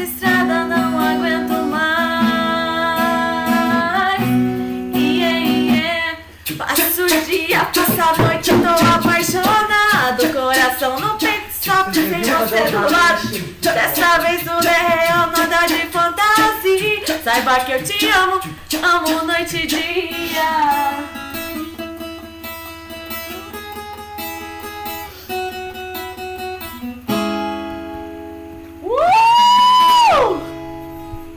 estrada, não aguento mais. Passo o dia, passo a noite, tô apaixonado. Coração no peito, só sem você do lado. Dessa vez tudo é real, nada de fantasia. Saiba que eu te amo, amo noite e dia.